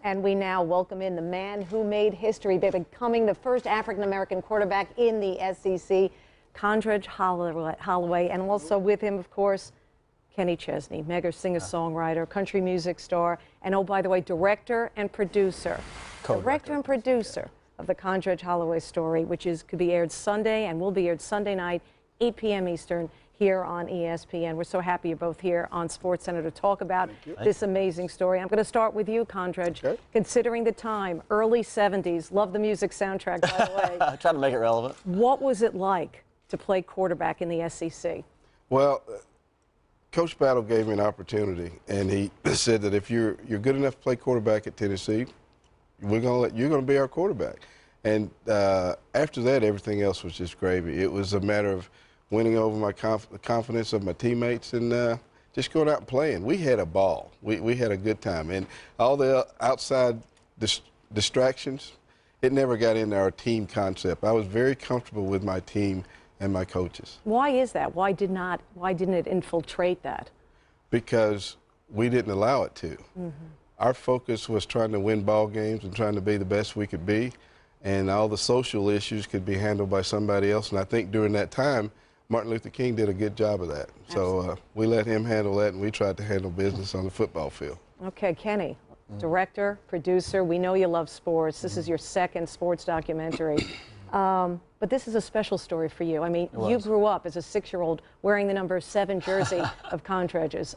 And we now welcome in the man who made history by becoming the first African-American quarterback in the SEC, Condredge Holloway, and also with him, of course, Kenny Chesney, mega singer-songwriter, country music star, and oh, by the way, director and producer. Director and producer of the Condredge Holloway story, which could be aired Sunday and will be aired Sunday night, 8 p.m. Eastern, here on ESPN. We're so happy you're both here on SportsCenter to talk about this amazing story. I'm going to start with you, Condredge. Okay. Considering the time, early 70s, love the music soundtrack, by the way. I try to make it relevant. What was it like to play quarterback in the SEC? Well, Coach Battle gave me an opportunity, and he said that if you're good enough to play quarterback at Tennessee, you're going to be our quarterback. And after that, everything else was just gravy. It was a matter of winning over my confidence of my teammates and just going out and playing. We had a ball. We had a good time. And all the outside distractions, it never got into our team concept. I was very comfortable with my team and my coaches. Why is that? Why didn't it infiltrate that? Because we didn't allow it to. Mm-hmm. Our focus was trying to win ball games and trying to be the best we could be. And all the social issues could be handled by somebody else. And I think during that time, Martin Luther King did a good job of that. Absolutely. So we let him handle that, and we tried to handle business on the football field. Okay, Kenny, director, producer, we know you love sports. This is your second sports documentary. But this is a special story for you. I mean, you grew up as a 6-year-old wearing the number 7 jersey of Condredge's.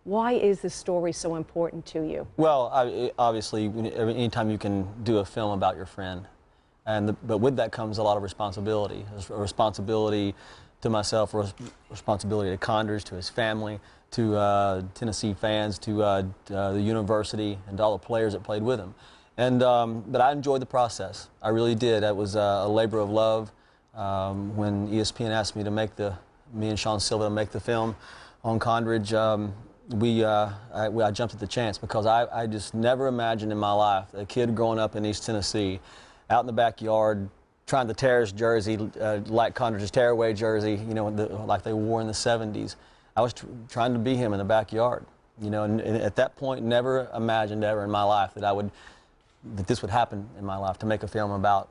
Why is this story so important to you? Well, obviously, anytime you can do a film about your friend, but with that comes a lot of responsibility. A responsibility to myself, a responsibility to Condredge, to his family, to Tennessee fans, to the university, and to all the players that played with him. And but I enjoyed the process. I really did. It was a labor of love. When ESPN asked me to make me and Sean Silva to make the film on Condredge, I jumped at the chance because I just never imagined in my life a kid growing up in East Tennessee, out in the backyard, trying to tear his jersey, like Condredge's tearaway jersey, you know, like they wore in the 70s. I was trying to be him in the backyard, you know, and at that point, never imagined ever in my life that this would happen in my life, to make a film about,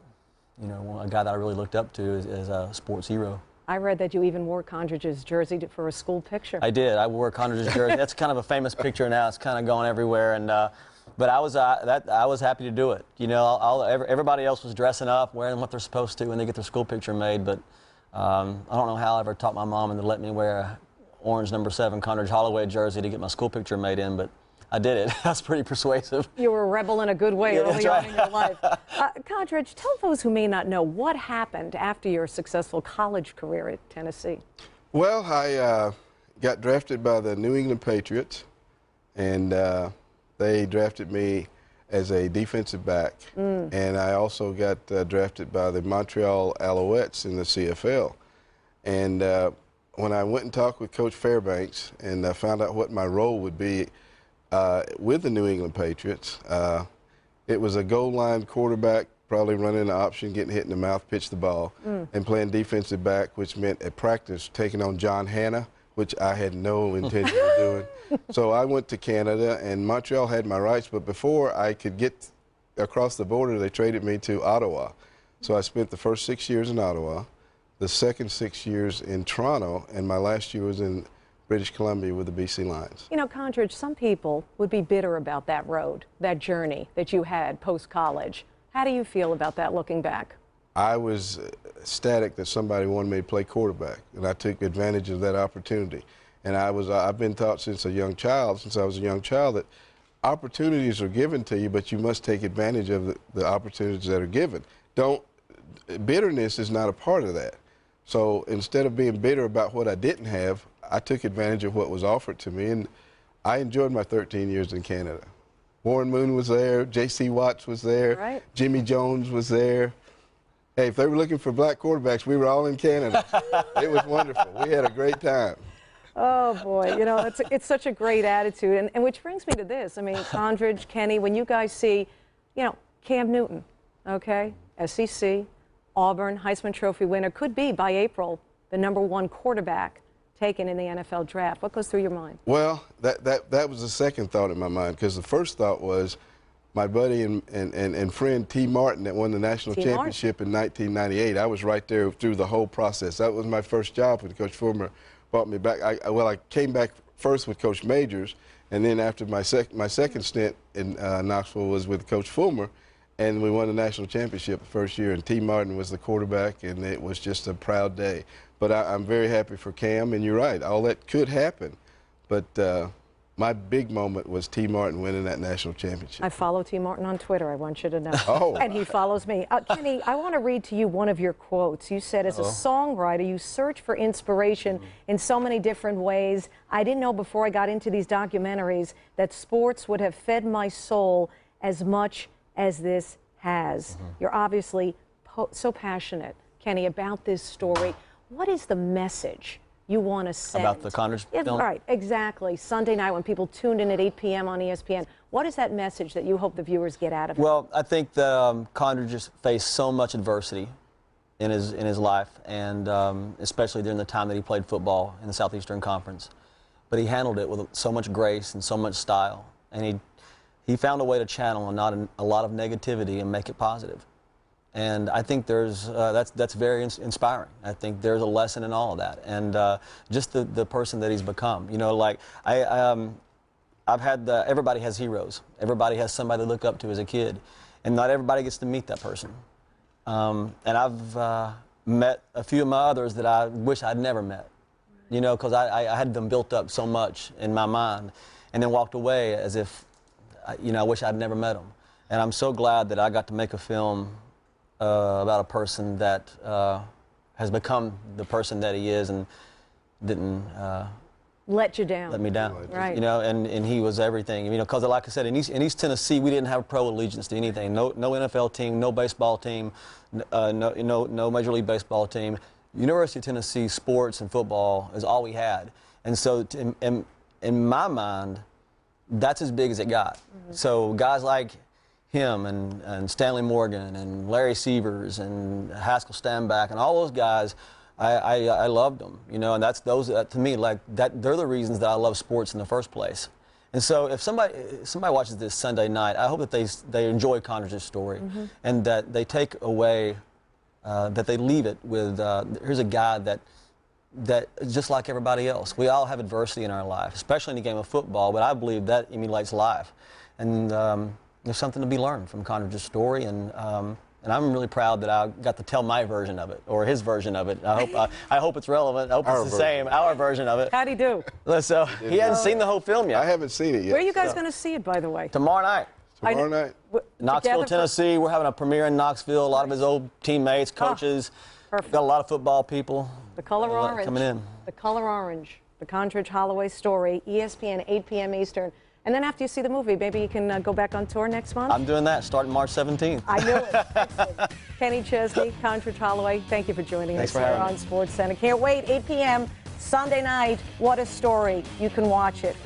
you know, a guy that I really looked up to as a sports hero. I read that you even wore Condredge's jersey for a school picture. I did. I wore Condredge's jersey. That's kind of a famous picture now. It's kind of going everywhere, and but I was happy to do it. You know, everybody else was dressing up, wearing what they're supposed to when they get their school picture made. But I don't know how I ever taught my mom to let me wear a orange number 7 Condredge Holloway jersey to get my school picture made in, but I did it. That's pretty persuasive. You were a rebel in a good way early on in your life. Condredge, tell those who may not know what happened after your successful college career at Tennessee. Well, I got drafted by the New England Patriots, and they drafted me as a defensive back. And I also got drafted by the Montreal Alouettes in the CFL. And when I went and talked with Coach Fairbanks and found out what my role would be with the New England Patriots, it was a goal line quarterback, probably running an option, getting hit in the mouth, pitch the ball, and playing defensive back, which meant at practice taking on John Hanna, which I had no intention of doing. So I went to Canada, and Montreal had my rights, but before I could get across the border, they traded me to Ottawa. So I spent the first 6 years in Ottawa, the second 6 years in Toronto, and my last year was in British Columbia with the BC Lions. You know, Condredge, some people would be bitter about that road, that journey that you had post-college. How do you feel about that looking back? I was ecstatic that somebody wanted me to play quarterback, and I took advantage of that opportunity. And I've been taught since I was a young child, that opportunities are given to you, but you must take advantage of the opportunities that are given. Bitterness is not a part of that. So instead of being bitter about what I didn't have, I took advantage of what was offered to me, and I enjoyed my 13 years in Canada. Warren Moon was there, J.C. Watts was there, Jimmy Jones was there. Hey, if they were looking for black quarterbacks, we were all in Canada. It was wonderful. We had a great time. Oh, boy. You know, it's such a great attitude. And which brings me to this. I mean, Condredge, Kenny, when you guys see, you know, Cam Newton, okay, SEC, Auburn, Heisman Trophy winner, could be, by April, the #1 quarterback taken in the NFL draft. What goes through your mind? Well, that was the second thought in my mind, because the first thought was, my buddy and friend T. Martin that won the national T. Martin. championship in 1998. I was right there through the whole process. That was my first job when Coach Fulmer brought me back. I came back first with Coach Majors, and then after my second stint in Knoxville was with Coach Fulmer, and we won the national championship the first year, and T. Martin was the quarterback, and it was just a proud day. But I'm very happy for Cam, and you're right, all that could happen. But my big moment was T. Martin winning that national championship. I follow T. Martin on Twitter, I want you to know. Oh. And he follows me. Kenny, I want to read to you one of your quotes. You said, as a songwriter, you search for inspiration in so many different ways. I didn't know before I got into these documentaries that sports would have fed my soul as much as this has. You're obviously so passionate, Kenny, about this story. What is the message you want to send? About the Condredge film? Right, exactly. Sunday night when people tuned in at 8 p.m. on ESPN. What is that message that you hope the viewers get out of it? Well, I think that Condredge just faced so much adversity in his life, and especially during the time that he played football in the Southeastern Conference. But he handled it with so much grace and so much style, and he found a way to channel a lot of negativity and make it positive. And I think that's very inspiring. I think there's a lesson in all of that, and just the person that he's become. You know, like I've had everybody has heroes. Everybody has somebody to look up to as a kid, and not everybody gets to meet that person. And I've met a few of my others that I wish I'd never met. You know, because I had them built up so much in my mind, and then walked away as if, you know, I wish I'd never met them. And I'm so glad that I got to make a film about a person that has become the person that he is and didn't let you down. let me down. Right. You know, and he was everything. You know, because like I said, in East Tennessee, we didn't have pro allegiance to anything. No NFL team, no baseball team, no Major League Baseball team. University of Tennessee sports and football is all we had. And so in my mind, that's as big as it got. So guys like him and Stanley Morgan and Larry Sievers and Haskell Stanback and all those guys, I loved them, you know, and those to me, like that, they're the reasons that I love sports in the first place. And so if somebody watches this Sunday night, I hope that they enjoy Condredge's story, and that they take away, that they leave it with, here's a guy that just like everybody else. We all have adversity in our life, especially in the game of football, but I believe that emulates life. And there's something to be learned from Condredge's story, and I'm really proud that I got to tell my version of it, or his version of it. I hope it's relevant. I hope it's the same, our version of it. How'd he do? So he hasn't seen the whole film yet. I haven't seen it yet. Where are you guys going to see it, by the way? Tomorrow night. Tomorrow night? Knoxville, Tennessee. We're having a premiere in Knoxville. A lot of his old teammates, coaches. Perfect. Got a lot of football people. The color orange. Coming in. The color orange. The Condredge Holloway story. ESPN, 8 p.m. Eastern. And then after you see the movie, maybe you can go back on tour next month? I'm doing that starting March 17th. I knew it. Excellent. Kenny Chesney, Condredge Holloway, thank you for joining us here on SportsCenter. Can't wait, 8 p.m. Sunday night. What a story. You can watch it.